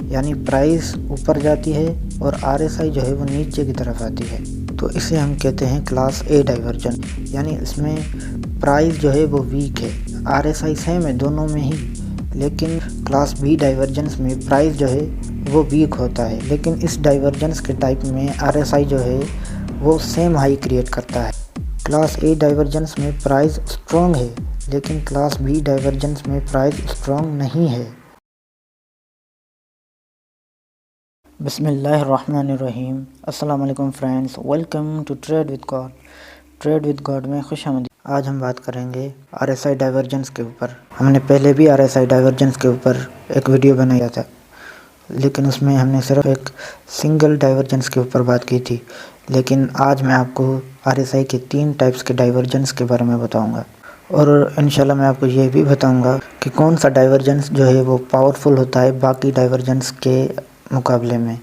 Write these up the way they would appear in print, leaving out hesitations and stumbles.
यानी प्राइस ऊपर जाती है और RSI जो है वो नीचे की तरफ आती है। तो इसे हम कहते हैं क्लास ए डाइवर्जन, यानी इसमें प्राइस जो है वो वीक है, RSI सेम है दोनों में ही, लेकिन क्लास बी डाइवर्जेंस में प्राइस जो है वो वीक होता है। लेकिन इस डाइवर्जेंस के टाइप में RSI जो है वो सेम हाई क्रिएट करता है। क्लास ए डाइवर्जेंस में प्राइस स्ट्रॉन्ग है, लेकिन क्लास बी डाइवर्जेंस में प्राइस स्ट्रॉन्ग नहीं है। बिस्मिल्लाहिर्रहमानिर्रहीम। अस्सलाम वालेकुम friends, welcome to trade with God. Trade with God में खुशामदीद। आज हम बात करेंगे RSI डाइवर्जेंस के ऊपर। हमने पहले भी RSI डाइवर्जेंस के ऊपर एक वीडियो बनाया था, लेकिन उसमें हमने सिर्फ एक सिंगल डाइवर्जेंस के ऊपर बात की थी। लेकिन आज मैं आपको RSI के 3 टाइप्स के डाइवर्जेंस के बारे में बताऊंगा, और इंशाल्लाह मैं आपको ये भी बताऊंगा कि कौन सा डाइवर्जेंस जो है वो पावरफुल होता है बाकी डाइवर्जेंस के मुकाबले में,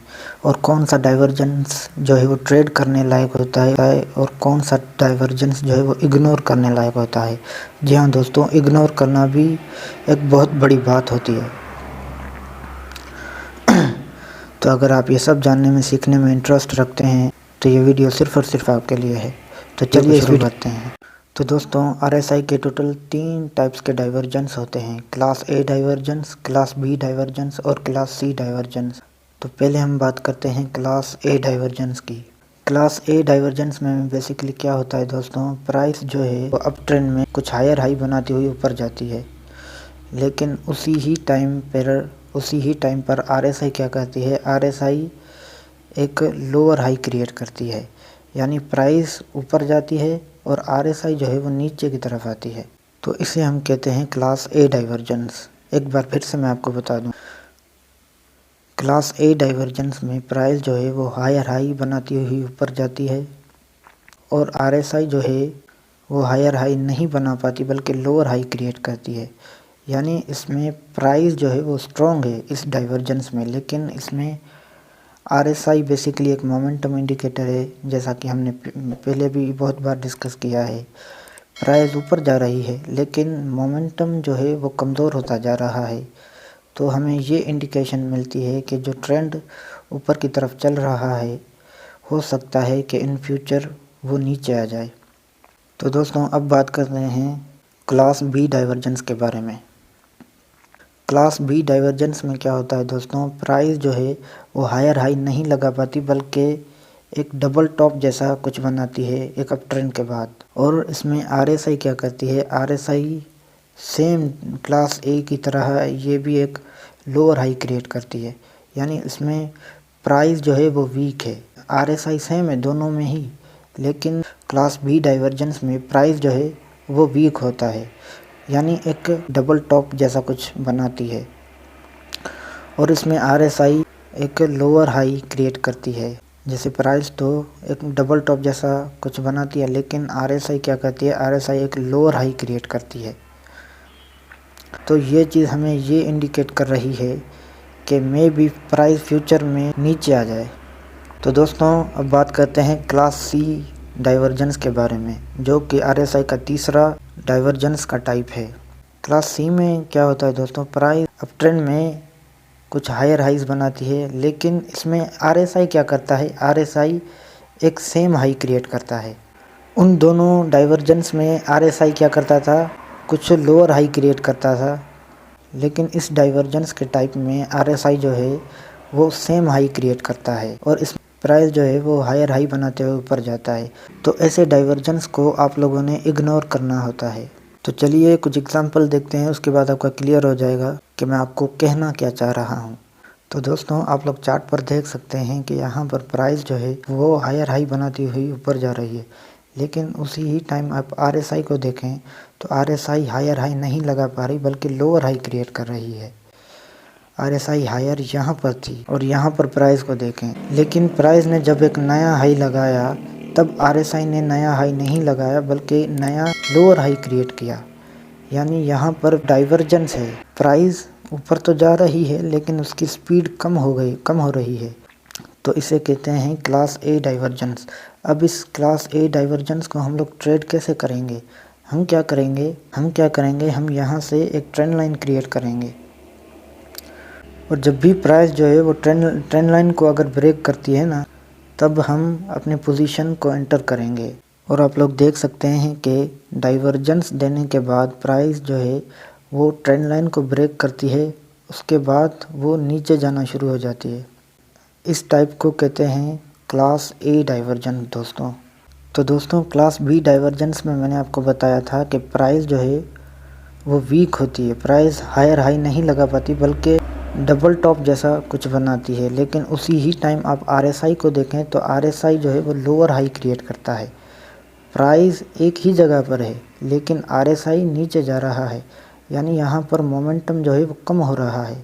और कौन सा डाइवर्जेंस जो है वो ट्रेड करने लायक होता है, और कौन सा डाइवर्जेंस जो है वो इग्नोर करने लायक होता है। जी हाँ दोस्तों, इग्नोर करना भी एक बहुत बड़ी बात होती है। तो अगर आप ये सब जानने में, सीखने में इंटरेस्ट रखते हैं तो ये वीडियो सिर्फ़ और सिर्फ आपके लिए है। तो चलिए शुरू करते हैं। तो दोस्तों, RSI के टोटल 3 टाइप्स के डाइवर्जेंस होते हैं, class A divergence, class B divergence और क्लास सी डाइवर्जेंस। तो पहले हम बात करते हैं क्लास ए डाइवर्जेंस की। क्लास ए डाइवर्जेंस में बेसिकली क्या होता है दोस्तों, प्राइस जो है वो अप ट्रेंड में कुछ हायर हाई बनाती हुई ऊपर जाती है, लेकिन उसी ही टाइम पर RSI क्या करती है, RSI एक लोअर हाई क्रिएट करती है, यानी प्राइस ऊपर जाती है और RSI जो है वो नीचे की तरफ आती है। तो इसे हम कहते हैं क्लास ए डाइवर्जेंस। एक बार फिर से मैं आपको बता दूं, क्लास ए डाइवर्जेंस में प्राइस जो है वो हायर हाई बनाती हुई ऊपर जाती है, और RSI जो है वो हायर हाई नहीं बना पाती बल्कि लोअर हाई क्रिएट करती है। यानी इसमें प्राइस जो है वो स्ट्रॉन्ग है इस डाइवर्जेंस में, लेकिन इसमें RSI बेसिकली एक मोमेंटम इंडिकेटर है, जैसा कि हमने पहले भी बहुत बार डिस्कस किया है। प्राइस ऊपर जा रही है लेकिन मोमेंटम जो है वो कमज़ोर होता जा रहा है, तो हमें ये इंडिकेशन मिलती है कि जो ट्रेंड ऊपर की तरफ चल रहा है, हो सकता है कि इन फ्यूचर वो नीचे आ जाए। तो दोस्तों, अब बात कर रहे हैं क्लास बी डाइवर्जेंस के बारे में। क्लास बी डाइवर्जेंस में क्या होता है दोस्तों, प्राइस जो है वो हायर हाई नहीं लगा पाती बल्कि एक डबल टॉप जैसा कुछ बनाती है एक अप ट्रेंड के बाद। और इसमें RSI क्या करती है, RSI सेम क्लास ए की तरह ये भी एक लोअर हाई क्रिएट करती है, यानी इसमें प्राइस जो है वो वीक है, RSI सेम है दोनों में ही, लेकिन क्लास बी डाइवर्जेंस में प्राइस जो है वो वीक होता है, यानी एक डबल टॉप जैसा कुछ बनाती है, और इसमें RSI एक लोअर हाई क्रिएट करती है। जैसे प्राइस तो एक डबल टॉप जैसा कुछ बनाती है, लेकिन RSI क्या करती है, RSI एक लोअर हाई क्रिएट करती है। तो ये चीज़ हमें ये इंडिकेट कर रही है कि मे बी प्राइस फ्यूचर में नीचे आ जाए। तो दोस्तों, अब बात करते हैं क्लास सी डाइवर्जेंस के बारे में, जो कि RSI का तीसरा डाइवर्जेंस का टाइप है। क्लास सी में क्या होता है दोस्तों, प्राइस अप ट्रेंड में कुछ हायर हाइज बनाती है, लेकिन इसमें RSI क्या करता है, RSI एक सेम हाई क्रिएट करता है। उन दोनों डाइवर्जेंस में RSI क्या करता था, कुछ लोअर हाई क्रिएट करता था, लेकिन इस डाइवर्जेंस के टाइप में RSI जो है वो सेम हाई क्रिएट करता है, और इस प्राइस जो है वो हायर हाई बनाते हुए ऊपर जाता है। तो ऐसे डाइवर्जेंस को आप लोगों ने इग्नोर करना होता है। तो चलिए कुछ एग्जांपल देखते हैं, उसके बाद आपका क्लियर हो जाएगा कि मैं आपको कहना क्या चाह रहा हूँ। तो दोस्तों, आप लोग चार्ट पर देख सकते हैं कि यहाँ पर प्राइस जो है वो हायर हाई बनाती हुई ऊपर जा रही है, लेकिन उसी ही टाइम आप RSI को देखें तो RSI हायर हाई नहीं लगा पा रही बल्कि लोअर हाई क्रिएट कर रही है। RSI हायर यहाँ पर थी और यहाँ पर प्राइस को देखें, लेकिन प्राइस ने जब एक नया हाई लगाया तब RSI ने नया हाई नहीं लगाया बल्कि नया लोअर हाई क्रिएट किया, यानी यहाँ पर डाइवर्जेंस है। प्राइस ऊपर तो जा रही है लेकिन उसकी स्पीड कम हो रही है। तो इसे कहते हैं क्लास ए डाइवर्जेंस। अब इस क्लास ए डाइवर्जेंस को हम लोग ट्रेड कैसे करेंगे, हम क्या करेंगे, हम यहाँ से एक ट्रेंड लाइन क्रिएट करेंगे। और जब भी प्राइस जो है वो ट्रेंड लाइन को अगर ब्रेक करती है ना, तब हम अपनी पोजीशन को एंटर करेंगे। और आप लोग देख सकते हैं कि डाइवर्जेंस देने के बाद प्राइस जो है वो ट्रेंड लाइन को ब्रेक करती है, उसके बाद वो नीचे जाना शुरू हो जाती है। इस टाइप को कहते हैं क्लास ए डाइवर्जेंस दोस्तों। तो दोस्तों क्लास बी डाइवर्जेंस में मैंने आपको बताया था कि प्राइस जो है वो वीक होती है, प्राइस हायर हाई नहीं लगा पाती बल्कि डबल टॉप जैसा कुछ बनाती है। लेकिन उसी ही टाइम आप RSI को देखें तो RSI जो है वो लोअर हाई क्रिएट करता है। प्राइस एक ही जगह पर है लेकिन RSI नीचे जा रहा है, यानी यहाँ पर मोमेंटम जो है वो कम हो रहा है।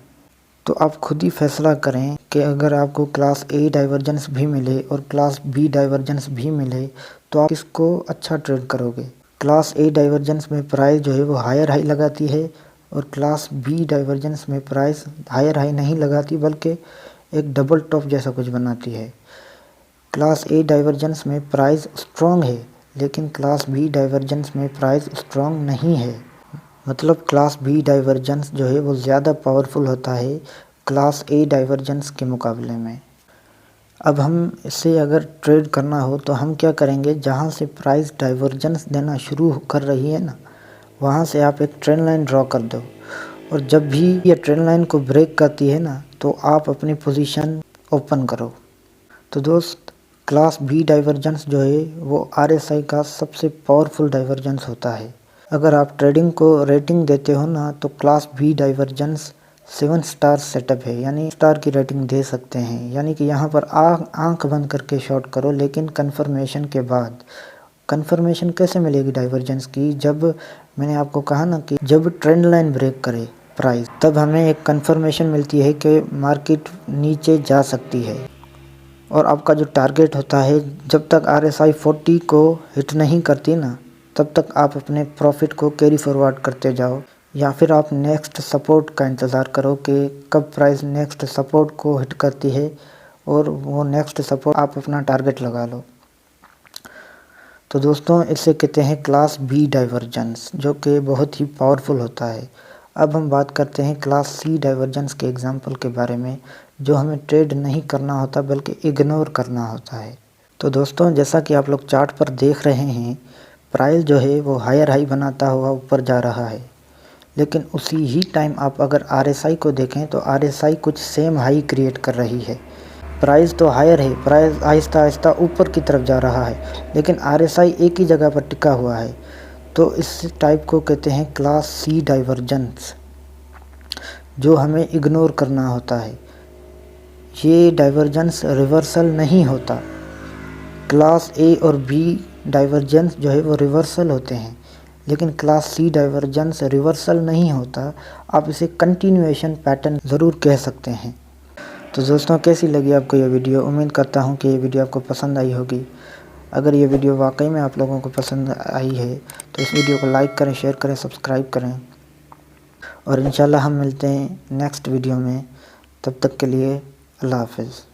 तो आप खुद ही फैसला करें कि अगर आपको क्लास ए डाइवर्जेंस भी मिले और क्लास बी डाइवर्जेंस भी मिले तो आप किसको अच्छा ट्रेड करोगे। क्लास ए डाइवर्जेंस में प्राइस जो है वो हायर हाई लगाती है और क्लास बी डाइवर्जेंस में प्राइस हायर हाई नहीं लगाती बल्कि एक डबल टॉप जैसा कुछ बनाती है। क्लास ए डाइवर्जेंस में प्राइस स्ट्रॉन्ग है लेकिन क्लास बी डाइवर्जेंस में प्राइस स्ट्रॉन्ग नहीं है। मतलब क्लास बी डाइवर्जेंस जो है वो ज़्यादा पावरफुल होता है क्लास ए डाइवर्जेंस के मुकाबले में। अब हम इसे अगर ट्रेड करना हो तो हम क्या करेंगे, जहाँ से प्राइस डाइवर्जेंस देना शुरू कर रही है ना, वहाँ से आप एक ट्रेंड लाइन ड्रॉ कर दो और जब भी ये ट्रेंड लाइन को ब्रेक करती है ना तो आप अपनी पोजीशन ओपन करो। तो दोस्त क्लास बी डाइवर्जेंस जो है वो RSI का सबसे पावरफुल डाइवर्जेंस होता है। अगर आप ट्रेडिंग को रेटिंग देते हो ना तो class B divergence 7 star setup है, यानी स्टार की रेटिंग दे सकते हैं। यानी कि यहाँ पर आंख बंद करके शॉर्ट करो लेकिन कंफर्मेशन के बाद। कंफर्मेशन कैसे मिलेगी डाइवर्जेंस की, जब मैंने आपको कहा ना कि जब ट्रेंड लाइन ब्रेक करे प्राइस, तब हमें एक कंफर्मेशन मिलती है कि मार्केट नीचे जा सकती है। और आपका जो टारगेट होता है, जब तक RSI 40 को हिट नहीं करती ना तब तक आप अपने प्रॉफिट को कैरी फॉरवर्ड करते जाओ, या फिर आप नेक्स्ट सपोर्ट का इंतज़ार करो कि कब प्राइस नेक्स्ट सपोर्ट को हिट करती है और वो नेक्स्ट सपोर्ट आप अपना टारगेट लगा लो। तो दोस्तों इसे कहते हैं क्लास बी डाइवर्जेंस, जो कि बहुत ही पावरफुल होता है। अब हम बात करते हैं क्लास सी डाइवर्जेंस के एग्जाम्पल के बारे में, जो हमें ट्रेड नहीं करना होता बल्कि इग्नोर करना होता है। तो दोस्तों जैसा कि आप लोग चार्ट पर देख रहे हैं, प्राइस जो है वो हायर हाई बनाता हुआ ऊपर जा रहा है, लेकिन उसी ही टाइम आप अगर RSI को देखें तो RSI कुछ सेम हाई क्रिएट कर रही है। प्राइस तो हायर है, प्राइस आहिस्ता आहिस्ता ऊपर की तरफ जा रहा है लेकिन RSI एक ही जगह पर टिका हुआ है। तो इस टाइप को कहते हैं क्लास सी डाइवर्जेंस, जो हमें इग्नोर करना होता है। ये डाइवर्जेंस रिवर्सल नहीं होता। क्लास ए और बी डाइवर्जेंस जो है वो रिवर्सल होते हैं, लेकिन क्लास सी डाइवर्जेंस रिवर्सल नहीं होता। आप इसे कंटिन्यूएशन पैटर्न ज़रूर कह सकते हैं। तो दोस्तों कैसी लगी आपको ये वीडियो, उम्मीद करता हूँ कि ये वीडियो आपको पसंद आई होगी। अगर ये वीडियो वाकई में आप लोगों को पसंद आई है तो इस वीडियो को लाइक करें, शेयर करें, सब्सक्राइब करें और इंशाल्लाह हम मिलते हैं नेक्स्ट वीडियो में। तब तक के लिए अल्लाह हाफ़िज़।